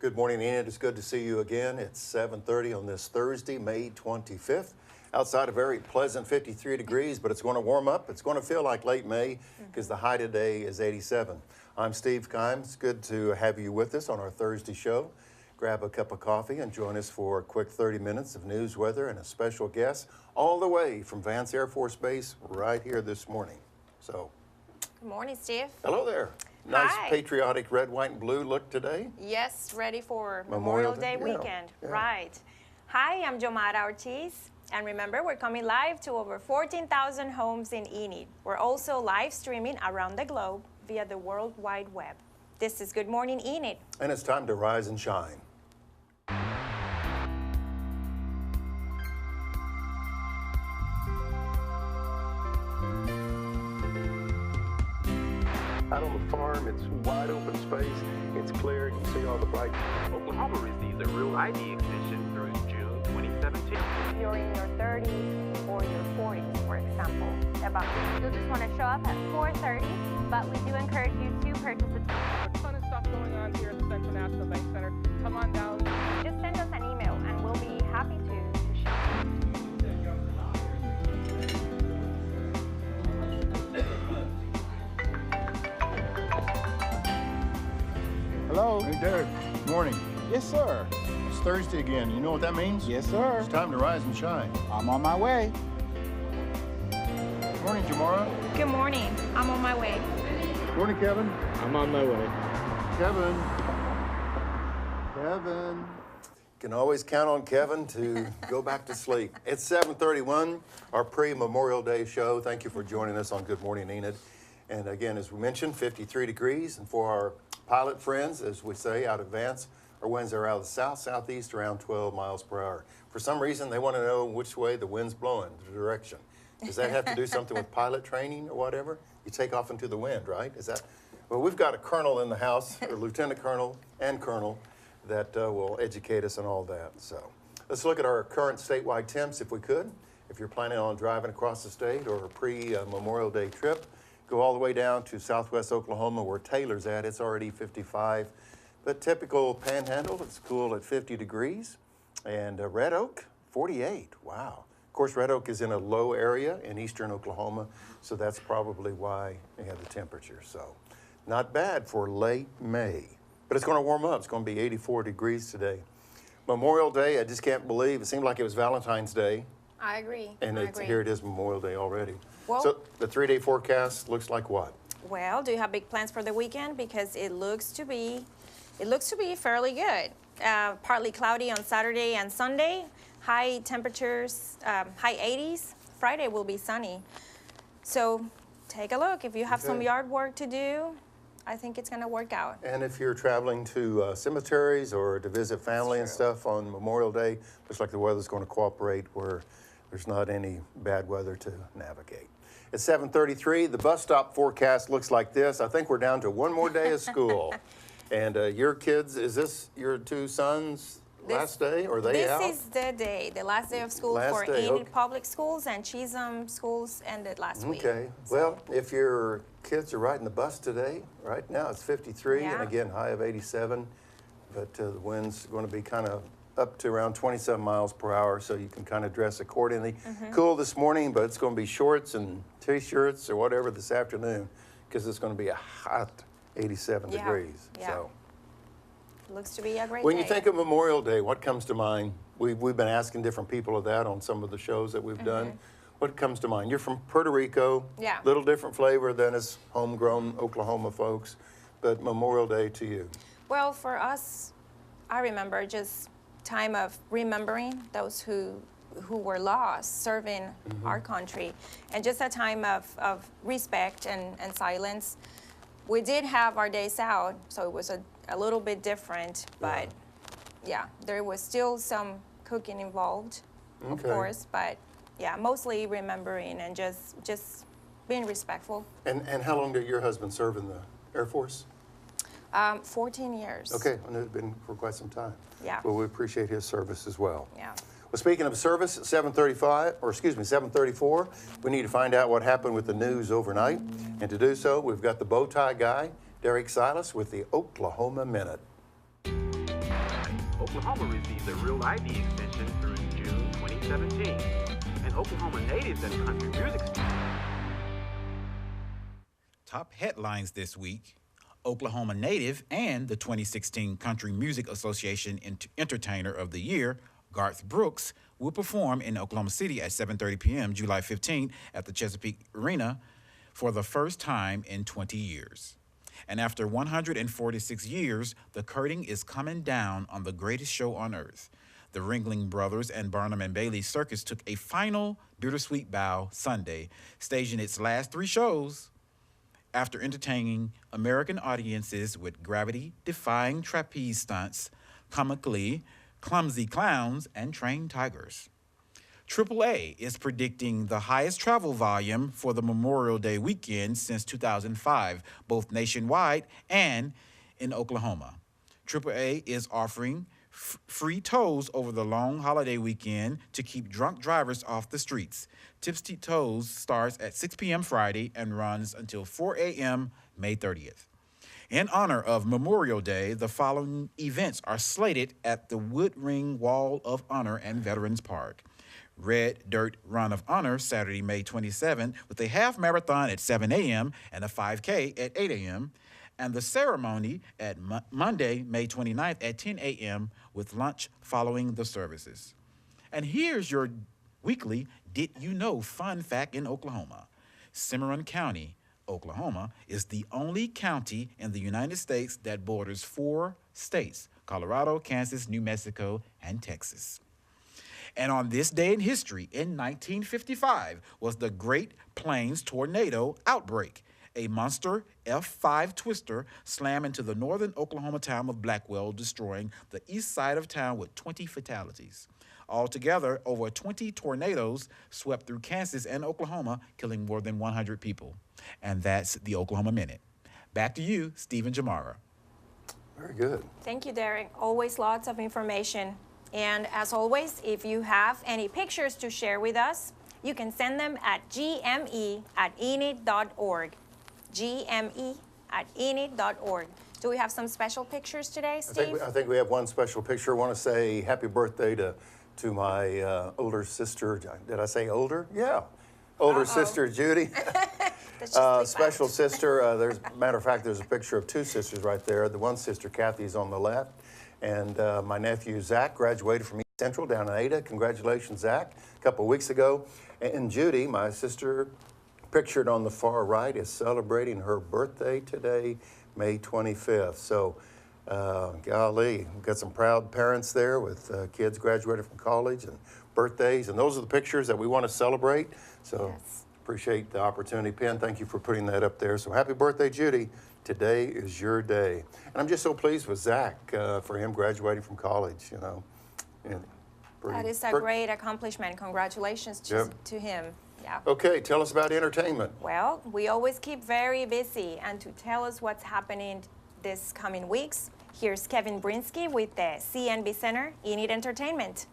Good morning, Enid. It's good to see you again. It's 7:30 on this Thursday, May 25th. Outside a very pleasant 53 degrees, but it's going to warm up. It's going to feel like late May because the high today is 87. I'm Steve Kimes. Good to have you with us on our Thursday show. Grab a cup of coffee and join us for a quick 30 minutes of news, weather, and a special guest all the way from Vance Air Force Base right here this morning. So, good morning, Steve. hello there. Nice Hi. patriotic red, white, and blue look today. Yes, ready for Memorial Memorial Day Day, weekend. yeah. Right. Hi, I'm Jomara Ortiz. And remember, we're coming live to over 14,000 homes in Enid. We're also live streaming around the globe via the World Wide Web. This is Good Morning Enid. And it's time to rise and shine. Out on the farm, it's wide open space, it's clear, you can see all the bright. Oklahoma receives a real ID extension through June 2017. If you're in your 30s or your 40s, for example, you'll just want to show up at 4:30, but we do encourage you to purchase A ton of stuff going on here at the Central National Bank Center. Come on down. Just send us an email and we'll be happy to share. Hello. Hey, Derek. Good morning. Yes, sir. It's Thursday again. You know what that means? Yes, sir. It's time to rise and shine. I'm on my way. Good morning, Jamara. Good morning. I'm on my way. Good morning, Kevin. I'm on my way. Kevin. Kevin. Can always count on Kevin to go back to sleep. It's 7:31, our pre-Memorial Day show. Thank you for joining us on Good Morning Enid. And again, as we mentioned, 53 degrees. And for our pilot friends, as we say, out of Vance, our winds are out of the south-southeast around 12 miles per hour. For some reason, they want to know which way the wind's blowing, the direction. Does that have to do something with pilot training or whatever? You take off into the wind, right? Is that? Well, we've got a colonel in the house, a lieutenant colonel and colonel, that will educate us on all that. So let's look at our current statewide temps if we could. If you're planning on driving across the state or a pre-Memorial Day trip, go all the way down to southwest Oklahoma where Taylor's at. It's already 55. But typical Panhandle, it's cool at 50 degrees. And Red Oak, 48. Wow. Of course, Red Oak is in a low area in eastern Oklahoma, so that's probably why they have the temperature. So not bad for late May. But it's going to warm up. It's going to be 84 degrees today. Memorial Day, I just can't believe. It seemed like it was Valentine's Day. I agree. And here it is Memorial Day already. Well, so the 3-day forecast looks like what? Well, do you have big plans for the weekend? Because it looks to be fairly good. Partly cloudy on Saturday and Sunday. High temperatures, high 80s. Friday will be sunny. So take a look. If you have some yard work to do, I think it's going to work out. And if you're traveling to cemeteries or to visit family and stuff on Memorial Day, looks like the weather's going to cooperate where there's not any bad weather to navigate. It's 7:33. The bus stop forecast looks like this. I think we're down to one more day of school. And your kids, is this your two sons' last day? Or are they out? This is the day, the last day of school for Enid Public Schools, and Chisholm schools ended last week. Okay. Well, if your kids are riding the bus today, right now it's 53, and again, high of 87. But the wind's going to be kind of up to around 27 miles per hour, so you can kind of dress accordingly. Cool this morning, but it's going to be shorts and T-shirts or whatever this afternoon because it's going to be a hot 87 degrees. Yeah. So looks to be a great when day. you think of Memorial Day, what comes to mind? We've been asking different people of that on some of the shows that we've done. What comes to mind? You're from Puerto Rico. Yeah. Little different flavor than us homegrown Oklahoma folks, but Memorial Day to you. Well, for us, I remember just time of remembering those who were lost serving our country, and just a time of respect and silence. We did have our days out, so it was a little bit different, but yeah, there was still some cooking involved, of course, but yeah, mostly remembering and just being respectful. And how long did your husband serve in the Air Force? 14 years. Okay, and it's been for quite some time. Yeah. Well, we appreciate his service as well. Yeah. Well, speaking of service, at 7:34, we need to find out what happened with the news overnight. And to do so, we've got the bow tie guy, Erick Castro, with the Oklahoma Minute. Oklahoma receives a Real ID extension through June 2017. And Oklahoma natives and country music Top headlines this week. Oklahoma native and the 2016 Country Music Association Entertainer of the Year, Garth Brooks, will perform in Oklahoma City at 7:30 p.m. July 15 at the Chesapeake Arena for the first time in 20 years. And after 146 years, the curtain is coming down on the greatest show on earth. The Ringling Brothers and Barnum and Bailey Circus took a final bittersweet bow Sunday, staging its last 3 shows after entertaining American audiences with gravity-defying trapeze stunts, comically clumsy clowns, and trained tigers. AAA is predicting the highest travel volume for the Memorial Day weekend since 2005, both nationwide and in Oklahoma. AAA is offering free tolls over the long holiday weekend to keep drunk drivers off the streets. Tipsy Tolls starts at 6 p.m. Friday and runs until 4 a.m. May 30th. In honor of Memorial Day, the following events are slated at the Wood Ring Wall of Honor and Veterans Park. Red Dirt Run of Honor, Saturday, May 27th, with a half marathon at 7 a.m. and a 5K at 8 a.m., and the ceremony at Monday, May 29th at 10 a.m. with lunch following the services. And here's your weekly Did You Know fun fact in Oklahoma. Cimarron County, Oklahoma, is the only county in the United States that borders 4 states: Colorado, Kansas, New Mexico, and Texas. And on this day in history, in 1955, was the Great Plains tornado outbreak. A monster F5 twister slammed into the northern Oklahoma town of Blackwell, destroying the east side of town with 20 fatalities. Altogether, over 20 tornadoes swept through Kansas and Oklahoma, killing more than 100 people. And that's the Oklahoma Minute. Back to you, Stephen Jamara. Very good. Thank you, Derek. Always lots of information. And as always, if you have any pictures to share with us, you can send them at gme@enid.org. gme@enid.org. Do we have some special pictures today, Steve? I think we have one special picture. I want to say happy birthday to my older sister. Did I say older? Yeah. Older sister, Judy. Special sister. Matter of fact, there's a picture of 2 sisters right there. The one sister, Kathy, is on the left. And my nephew, Zach, graduated from East Central down in Ada. Congratulations, Zach, a couple of weeks ago. And Judy, my sister, pictured on the far right, is celebrating her birthday today, May 25th. So, golly, we've got some proud parents there with kids graduated from college and birthdays. And those are the pictures that we want to celebrate. So, yes. Appreciate the opportunity. Penn, thank you for putting that up there. So, happy birthday, Judy. Today is your day. And I'm just so pleased with Zach for him graduating from college, you know. And that is a great accomplishment. Congratulations to him. Yeah. Okay, tell us about entertainment. Well, we always keep very busy, and to tell us what's happening this coming weeks, here's Kevin Brinsky with the CNB Center, Enid Entertainment.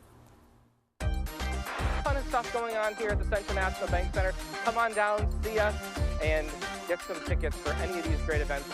Ton of stuff going on here at the Central National Bank Center. Come on down, see us, and get some tickets for any of these great events.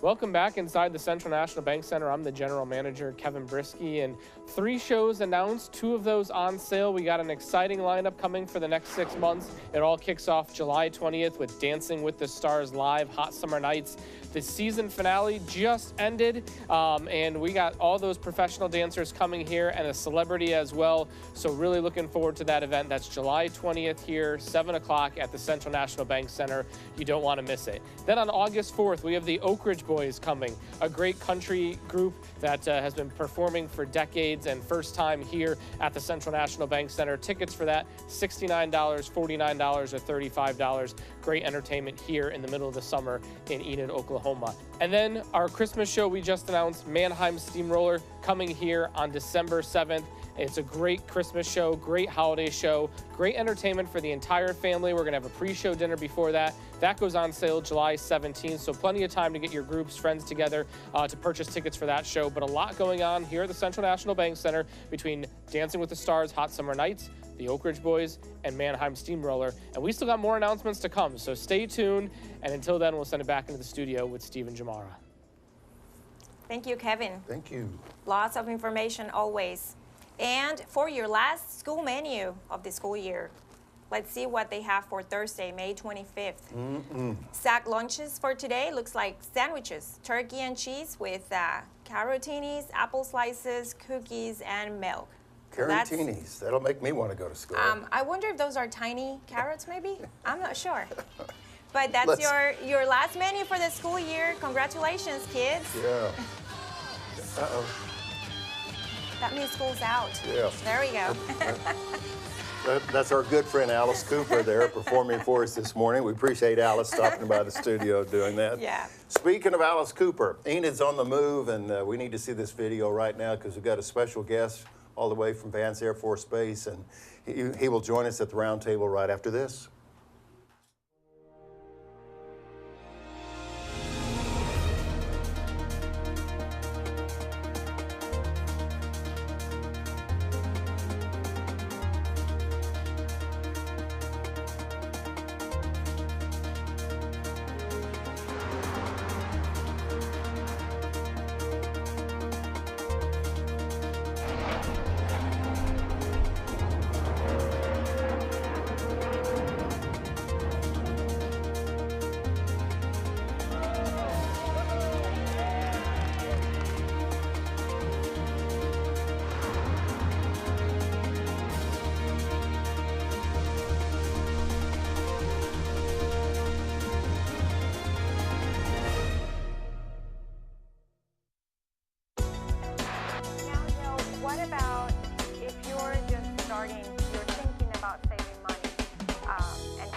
Welcome back inside the Central National Bank Center. I'm the general manager, Kevin Brinsky, and 3 shows announced, 2 of those on sale. We got an exciting lineup coming for the next 6 months. It all kicks off July 20th with Dancing with the Stars Live, Hot Summer Nights. The season finale just ended, and we got all those professional dancers coming here and a celebrity as well. So really looking forward to that event. That's July 20th here, 7 o'clock at the Central National Bank Center. You don't want to miss it. Then on August 4th, we have the Oak Ridge Boys coming, a great country group that has been performing for decades and first time here at the Central National Bank Center. Tickets for that, $69, $49, or $35. Great entertainment here in the middle of the summer in Enid, Oklahoma. And then our Christmas show we just announced, Mannheim Steamroller, coming here on December 7th. It's a great Christmas show, great holiday show, great entertainment for the entire family. We're going to have a pre-show dinner before that. That goes on sale July 17th, so plenty of time to get your groups, friends together to purchase tickets for that show. But a lot going on here at the Central National Bank Center between Dancing with the Stars, Hot Summer Nights, the Oak Ridge Boys, and Mannheim Steamroller. And we still got more announcements to come, so stay tuned. And until then, we'll send it back into the studio with Stephen Jamara. Thank you, Kevin. Thank you. Lots of information always. And for your last school menu of the school year, let's see what they have for Thursday, May 25th. Sack lunches for today looks like sandwiches, turkey and cheese with carotinis, apple slices, cookies, and milk. Carotinis, that'll make me want to go to school. I wonder if those are tiny carrots maybe? I'm not sure. But that's your last menu for the school year. Congratulations, kids. Yeah. Uh-oh. That means school's out. Yeah. There we go. That's our good friend Alice Cooper there performing for us this morning. We appreciate Alice stopping by the studio doing that. Yeah. Speaking of Alice Cooper, Enid's on the move, and we need to see this video right now because we've got a special guest all the way from Vance Air Force Base, and he will join us at the round table right after this. What about if you're just starting, you're thinking about saving money? And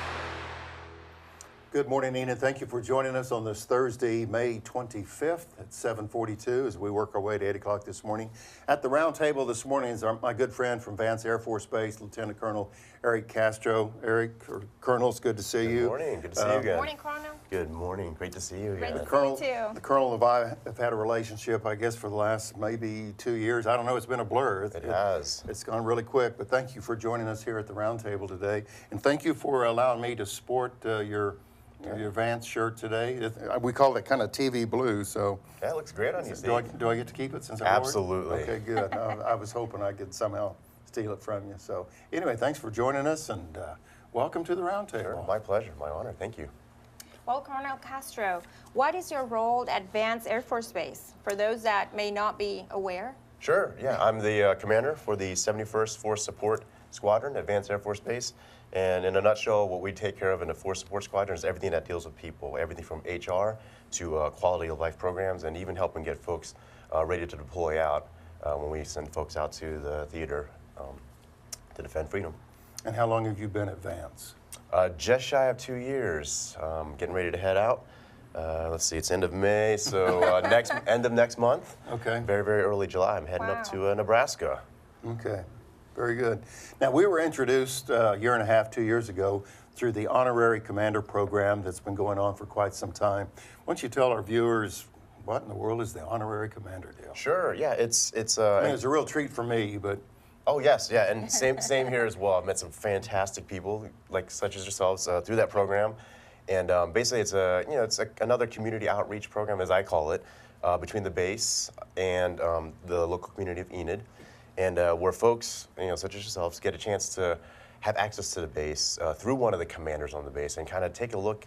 Good morning, Enid. Thank you for joining us on this Thursday, May 25th at 7:42 as we work our way to 8 o'clock this morning. At the round table this morning is my good friend from Vance Air Force Base, Lieutenant Colonel Erick Castro. Eric, or Colonel, it's good to see you. Good morning. Good to see you again. morning, Colonel. Good morning. Great to see you Great again. to see you too. The Colonel and I have had a relationship, I guess, for the last maybe 2 years. I don't know, it's been a blur. It has. It's gone really quick, but thank you for joining us here at the round table today. And thank you for allowing me to sport your Vance shirt today. We call it kind of TV blue, so. That looks great on you, Steve. Do I get to keep it since I wore it? Absolutely. Okay, good. I was hoping I could somehow steal it from you. So anyway, thanks for joining us, and welcome to the round table. Sure, my pleasure, my honor. Thank you. Well, Colonel Castro, what is your role at Vance Air Force Base? For those that may not be aware. Sure, yeah. I'm the commander for the 71st Force Support Squadron at Vance Air Force Base. And in a nutshell, what we take care of in the Force Support Squadron is everything that deals with people, everything from HR to quality of life programs, and even helping get folks ready to deploy out when we send folks out to the theater to defend freedom. And how long have you been at Vance? Just shy of 2 years. Getting ready to head out. Let's see, it's end of May, so end of next month. Okay. Very, very early July. I'm heading up to Nebraska. Okay, very good. Now, we were introduced a year and a half, 2 years ago, through the Honorary Commander Program that's been going on for quite some time. Why don't you tell our viewers what in the world is the Honorary Commander deal? Sure, yeah, it's I mean, it's a real treat for me, but. Oh yes, yeah, and same here as well. I've met some fantastic people, like such as yourselves, through that program, and basically it's another community outreach program, as I call it, between the base and the local community of Enid, and where folks, such as yourselves, get a chance to have access to the base through one of the commanders on the base and kind of take a look,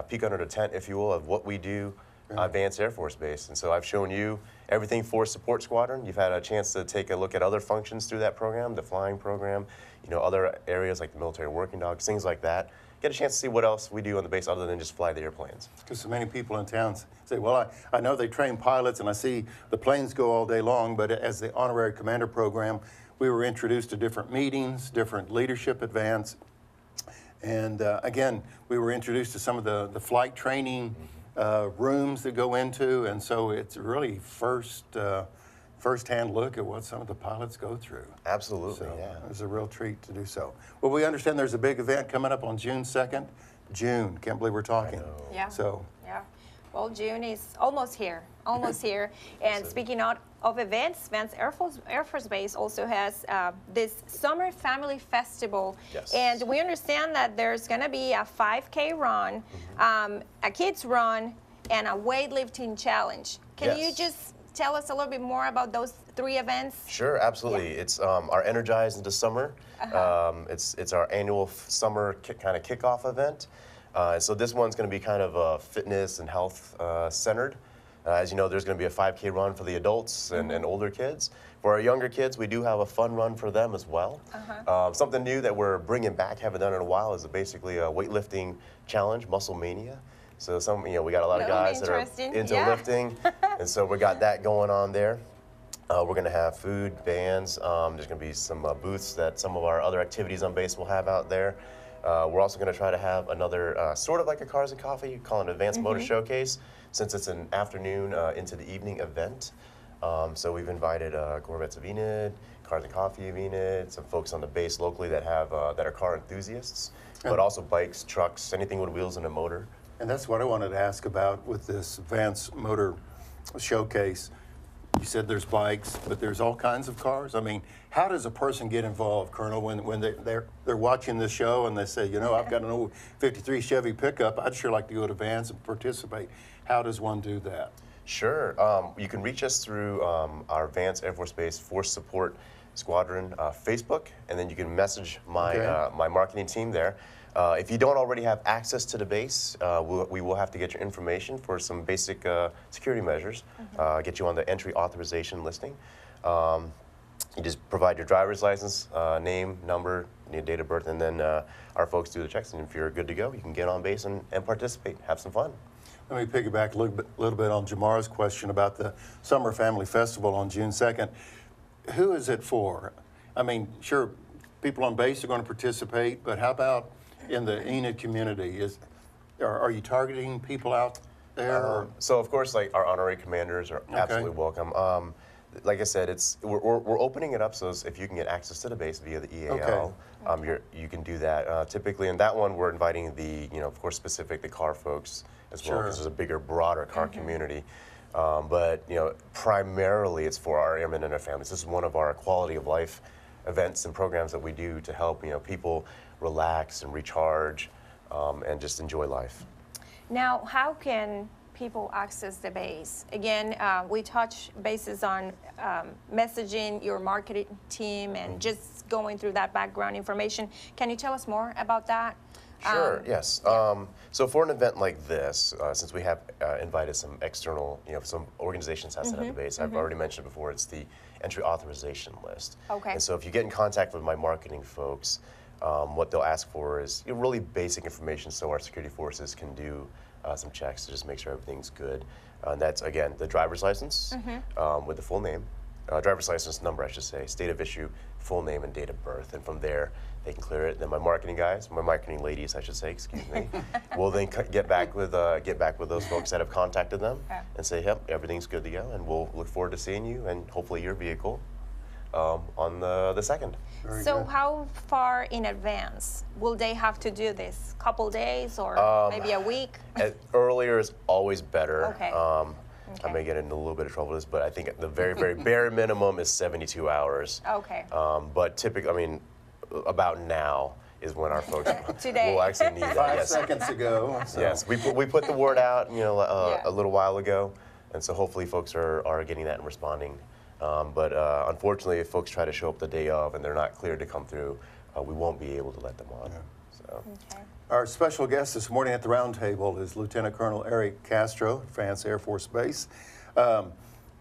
peek under the tent, if you will, of what we do at Vance Air Force Base. And so I've shown you everything Force Support Squadron. You've had a chance to take a look at other functions through that program, the flying program, other areas like the military working dogs, things like that. Get a chance to see what else we do on the base other than just fly the airplanes. Because so many people in town say, well, I know they train pilots and I see the planes go all day long, but as the Honorary Commander Program, we were introduced to different meetings, different leadership at Vance. And again, we were introduced to some of the flight training rooms that go into, and so it's really first-hand look at what some of the pilots go through. Absolutely, So yeah. it was a real treat to do so. Well, we understand there's a big event coming up on June 2nd. June, can't believe we're talking. Yeah. So. Yeah. Well, June is almost here, almost here. And speaking of events, Vance Air Force Base also has this Summer Family Festival. Yes. And we understand that there's going to be a 5K run, a kids run, and a weightlifting challenge. Can you just tell us a little bit more about those 3 events? Sure, absolutely. It's our Energize into Summer. It's our annual summer kind of kickoff event. So this one's going to be kind of fitness and health centered. As you know, there's going to be a 5K run for the adults and older kids. For our younger kids, we do have a fun run for them as well. Something new that we're bringing back, haven't done in a while, is basically a weightlifting challenge, Muscle Mania. So we got a lot of guys that are into lifting, and so we got that going on there. We're going to have food, bands. There's going to be some booths that some of our other activities on base will have out there. We're also going to try to have another sort of like a Cars and Coffee, call it an Advanced Motor Showcase, since it's an afternoon into the evening event. So we've invited Corvettes of Enid, Cars and Coffee of Enid, some folks on the base locally that have that are car enthusiasts, but also bikes, trucks, anything with wheels and a motor. And that's what I wanted to ask about with this Vance Motor Showcase. You said there's bikes, but there's all kinds of cars. I mean, how does a person get involved, Colonel, when they're watching this show and they say, you know, I've got an old 53 Chevy pickup, I'd sure like to go to Vance and participate. How does one do that? Sure. You can reach us through our Vance Air Force Base Force Support Squadron Facebook, and then you can message my my marketing team there. If you don't already have access to the base, we will have to get your information for some basic security measures, get you on the entry authorization listing. You just provide your driver's license, name, number, your date of birth, and then our folks do the checks. And if you're good to go, you can get on base and participate, have some fun. Let me piggyback a little bit on Jamar's question about the Summer Family Festival on June 2nd. Who is it for? I mean, sure, people on base are going to participate, but how about in the Enid community? Are you targeting people out there? So of course, like our honorary commanders are absolutely welcome. Like I said, we're opening it up, so if you can get access to the base via the EAL, you can do that. Typically, in that one, we're inviting of course, the car folks as well, because there's a bigger, broader car community. But primarily, it's for our airmen and their families. This is one of our quality of life events and programs that we do to help people relax and recharge and just enjoy life. Now, how can people access the base? Again, we touch bases on messaging your marketing team and just going through that background information. Can you tell us more about that? Sure, yes. So for an event like this, since we have invited some external, some organizations that set up the base, I've already mentioned before, it's the entry authorization list. Okay. And so if you get in contact with my marketing folks, what they'll ask for is really basic information so our security forces can do some checks to just make sure everything's good. And that's, again, the driver's license with the full name, driver's license number, I should say, state of issue, full name, and date of birth. And from there, they can clear it. Then my marketing ladies, I should say, excuse me, will then get back with those folks that have contacted them and say, yep, everything's good to go, and we'll look forward to seeing you and hopefully your vehicle on the 2nd. So how far in advance will they have to do this? Couple days or maybe a week? Earlier is always better. Okay. I may get into a little bit of trouble with this, but I think the very, very bare minimum is 72 hours. Okay. But typically, I mean, about now is when our folks Today. will actually need that. 5 seconds ago. So. Yes, we put the word out, a little while ago, and so hopefully folks are getting that and responding. But unfortunately, if folks try to show up the day of and they're not cleared to come through, we won't be able to let them on. So. Okay. Our special guest this morning at the round table is Lieutenant Colonel Erick Castro, Vance Air Force Base. Now,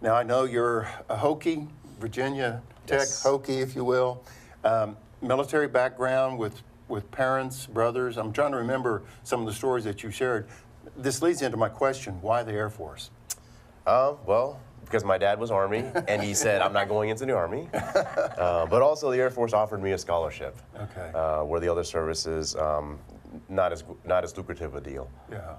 I know you're a Hokie, Virginia Tech Hokie, if you will. Military background with parents, brothers. I'm trying to remember some of the stories that you shared. This leads into my question, why the Air Force? Well, because my dad was Army, and he said, I'm not going into the Army. But also the Air Force offered me a scholarship. Okay. Where the other services, not as lucrative a deal. Yeah.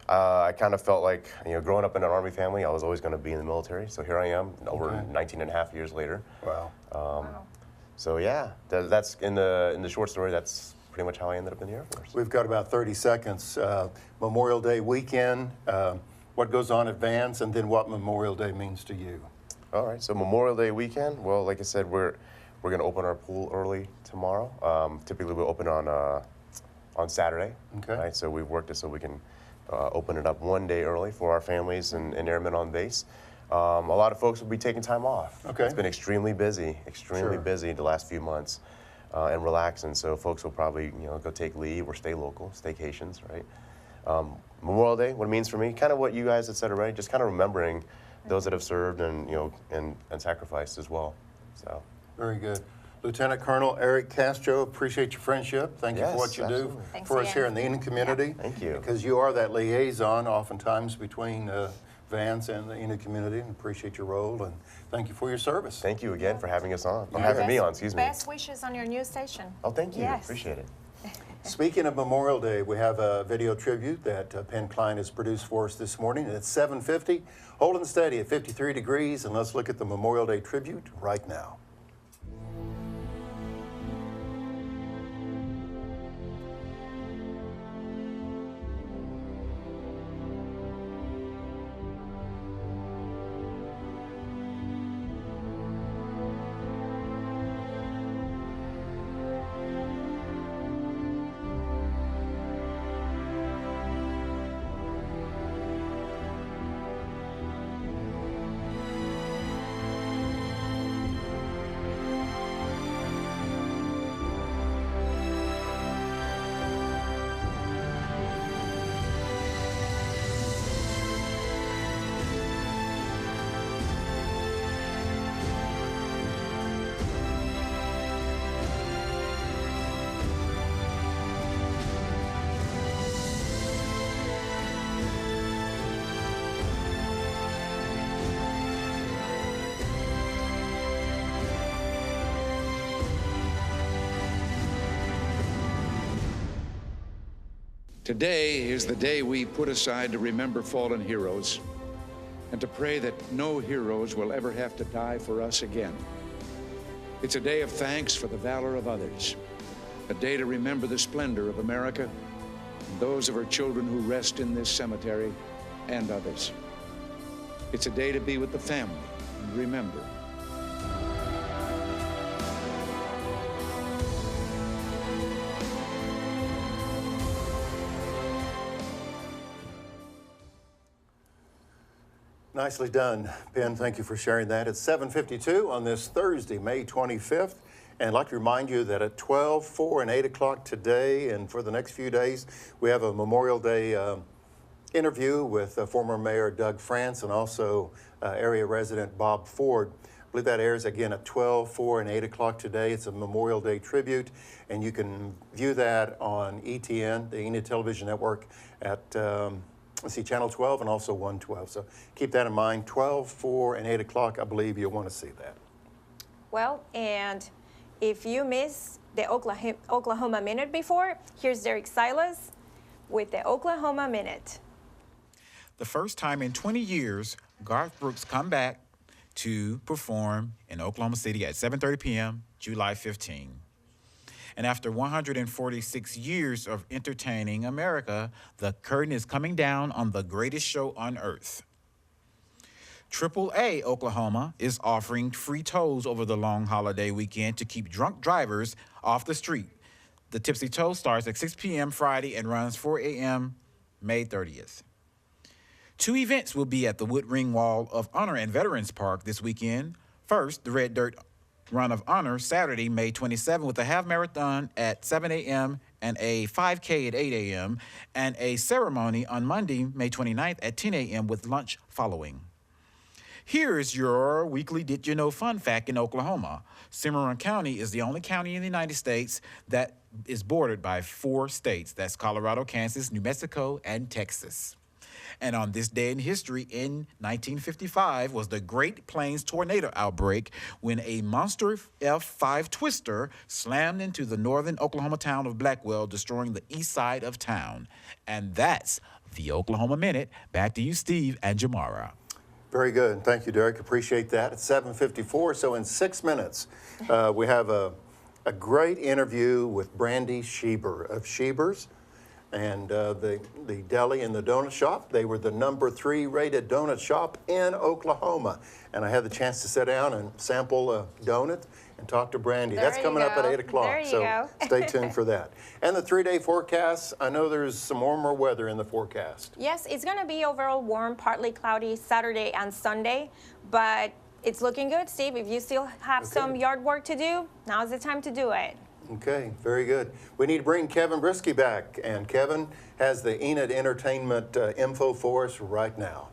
I kind of felt like, growing up in an Army family, I was always going to be in the military. So here I am, over 19 and a half years later. Wow. So yeah, that's in the short story. That's pretty much how I ended up in the Air Force. We've got about 30 seconds. Memorial Day weekend. What goes on at Vance, and then what Memorial Day means to you? All right. So Memorial Day weekend. Well, like I said, we're going to open our pool early tomorrow. Typically, we'll open on Saturday. Okay. Right. So we've worked it so we can open it up one day early for our families and airmen on base. A lot of folks will be taking time off. Okay. It's been extremely busy Sure. busy the last few months, and relaxing. So folks will probably, go take leave or stay local, staycations, right? Memorial Day, what it means for me, kind of what you guys had said already, just kind of remembering those that have served and, and sacrificed as well. So. Very good. Lieutenant Colonel Erick Castro, appreciate your friendship. Thank you for Yes, what you absolutely. do Thanks for us again. here in the Enid community. Thank you. Because you are that liaison oftentimes between Vance and the Enid community, and appreciate your role, and thank you for your service. Thank you again for having us on, or having me on, excuse me. Best wishes on your new station. Oh, thank you. Yes. Appreciate it. Speaking of Memorial Day, we have a video tribute that Penn Klein has produced for us this morning. It's 7:50, holding steady at 53 degrees, and let's look at the Memorial Day tribute right now. Today is the day we put aside to remember fallen heroes and to pray that no heroes will ever have to die for us again. It's a day of thanks for the valor of others, a day to remember the splendor of America and those of her children who rest in this cemetery and others. It's a day to be with the family and remember. Nicely done, Ben. Thank you for sharing that. It's 7:52 on this Thursday, May 25th. And I'd like to remind you that at 12, 4, and 8 o'clock today and for the next few days, we have a Memorial Day interview with former Mayor Doug France and also area resident Bob Ford. I believe that airs again at 12, 4, and 8 o'clock today. It's a Memorial Day tribute, and you can view that on ETN, the Enid Television Network, at let's see, Channel 12 and also 112. So keep that in mind. 12, 4, and 8 o'clock, I believe you'll want to see that. Well, and if you missed the Oklahoma Minute before, here's Derek Silas with the Oklahoma Minute. The first time in 20 years, Garth Brooks come back to perform in Oklahoma City at 7:30 p.m., July 15. And after 146 years of entertaining America, the curtain is coming down on the greatest show on earth. AAA Oklahoma is offering free tolls over the long holiday weekend to keep drunk drivers off the street. The Tipsy Toll starts at 6 p.m. Friday and runs 4 a.m. May 30th. Two events will be at the Wood Ring Wall of Honor and Veterans Park this weekend. First, the Red Dirt Run of Honor, Saturday, May 27, with a half marathon at 7 a.m. and a 5K at 8 a.m., and a ceremony on Monday, May 29th at 10 a.m. with lunch following. Here's your weekly Did You Know fun fact in Oklahoma. Cimarron County is the only county in the United States that is bordered by 4 states. That's Colorado, Kansas, New Mexico, and Texas. And on this day in history, in 1955, was the Great Plains tornado outbreak when a monster F5 twister slammed into the northern Oklahoma town of Blackwell, destroying the east side of town. And that's the Oklahoma Minute. Back to you, Steve and Jamara. Very good. Thank you, Derek. Appreciate that. It's 7:54, so in 6 minutes, we have a great interview with Brandy Schieber of Schiebers. and the deli and the donut shop. They were the #3 rated donut shop in Oklahoma. And I had the chance to sit down and sample a donut and talk to Brandy. There That's you coming up at go. 8 o'clock, There you so go. stay tuned for that. And the 3-day forecast, I know there's some warmer weather in the forecast. Yes, it's going to be overall warm, partly cloudy Saturday and Sunday, but it's looking good, Steve. If you still have some yard work to do, now's the time to do it. Okay, very good. We need to bring Kevin Brisky back, and Kevin has the Enid Entertainment info for us right now.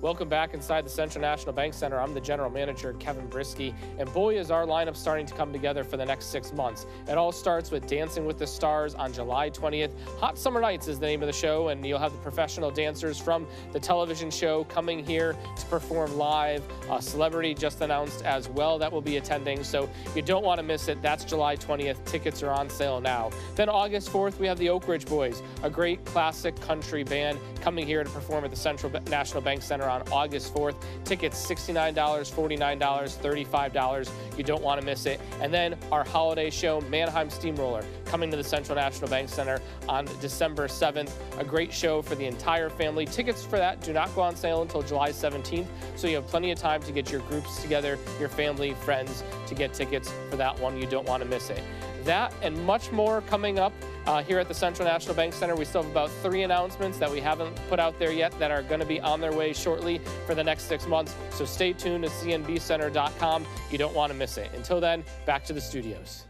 Welcome back inside the Central National Bank Center. I'm the General Manager, Kevin Brisky, and boy, is our lineup starting to come together for the next 6 months. It all starts with Dancing with the Stars on July 20th. Hot Summer Nights is the name of the show, and you'll have the professional dancers from the television show coming here to perform live. A celebrity just announced as well that will be attending, so you don't want to miss it. That's July 20th. Tickets are on sale now. Then August 4th, we have the Oak Ridge Boys, a great classic country band coming here to perform at the Central National Bank Center on August 4th. Tickets $69, $49, $35. You don't want to miss it. And then our holiday show, Mannheim Steamroller, coming to the Central National Bank Center on December 7th. A great show for the entire family. Tickets for that do not go on sale until July 17th, so you have plenty of time to get your groups together, your family, friends, to get tickets for that one. You don't want to miss it. That and much more coming up here at the Central National Bank Center. We still have about 3 announcements that we haven't put out there yet that are going to be on their way shortly for the next 6 months. So stay tuned to cnbcenter.com. You don't want to miss it. Until then, back to the studios.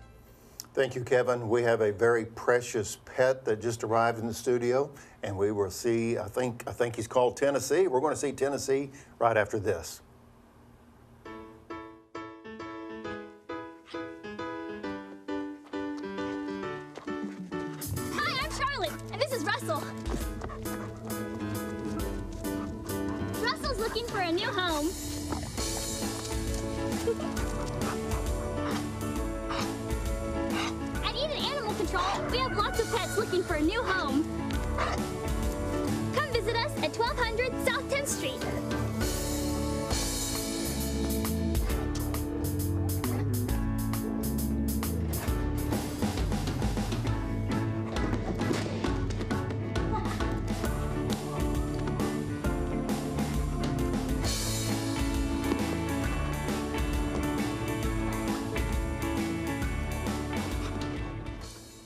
Thank you, Kevin. We have a very precious pet that just arrived in the studio, and we will see, I think he's called Tennessee. We're going to see Tennessee right after this. Russell's looking for a new home. At Eden Animal Control, we have lots of pets looking for a new home. Come visit us at 1200 South 10th Street.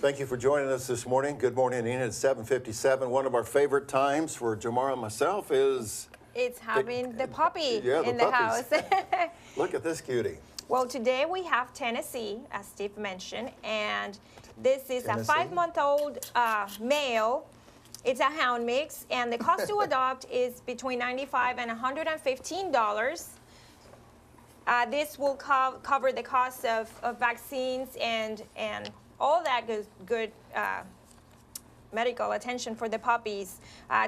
Thank you for joining us this morning. Good morning, Enid. It's 7:57. One of our favorite times for Jamara and myself is... It's having the puppy Yeah, the in the house. puppies. Look at this cutie. Well, today we have Tennessee, as Steve mentioned, and this is Tennessee. a 5-month-old male. It's a hound mix, and the cost to adopt is between $95 and $115. This will cover the cost of vaccines and all that good medical attention for the puppies.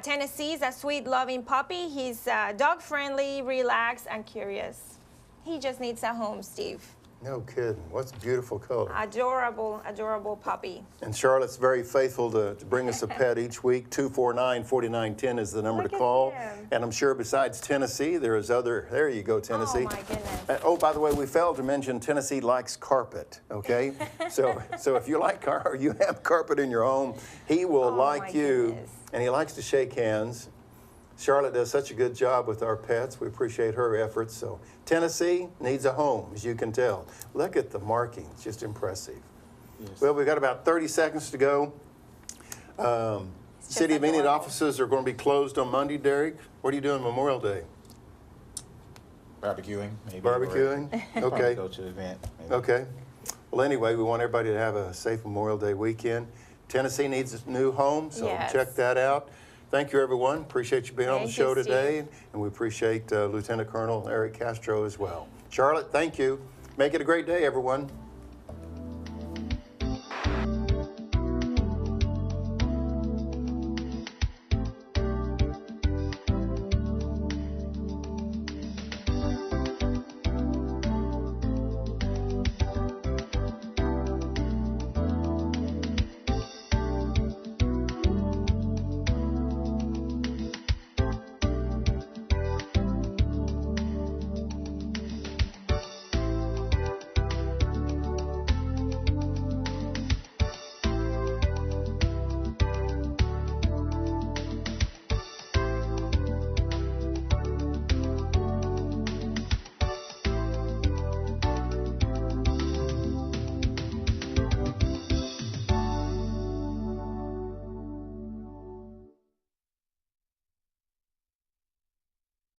Tennessee's a sweet, loving puppy. He's dog-friendly, relaxed, and curious. He just needs a home, Steve. No kidding. What's a beautiful color. Adorable, adorable puppy. And Charlotte's very faithful to bring us a pet each week. 249-4910 is the number Look to at call. him. And I'm sure besides Tennessee, there is other... There you go, Tennessee. Oh, my goodness. Oh, by the way, we failed to mention Tennessee likes carpet, okay? so if you like you have carpet in your home, he will Oh, like my you. goodness. And he likes to shake hands. Charlotte does such a good job with our pets. We appreciate her efforts. So Tennessee needs a home, as you can tell. Look at the markings, just impressive. Yes. Well, we've got about 30 seconds to go. City of Enid offices are going to be closed on Monday, Derek. What are you doing Memorial Day? Barbecuing, maybe. Barbecuing? Okay. Go to an event. Maybe. Okay. Well, anyway, we want everybody to have a safe Memorial Day weekend. Tennessee needs a new home, so Yes. check that out. Thank you, everyone. Appreciate you being on the Thank show you, Steve. today. And we appreciate Lieutenant Colonel Erick Castro as well. Charlotte, thank you. Make it a great day, everyone.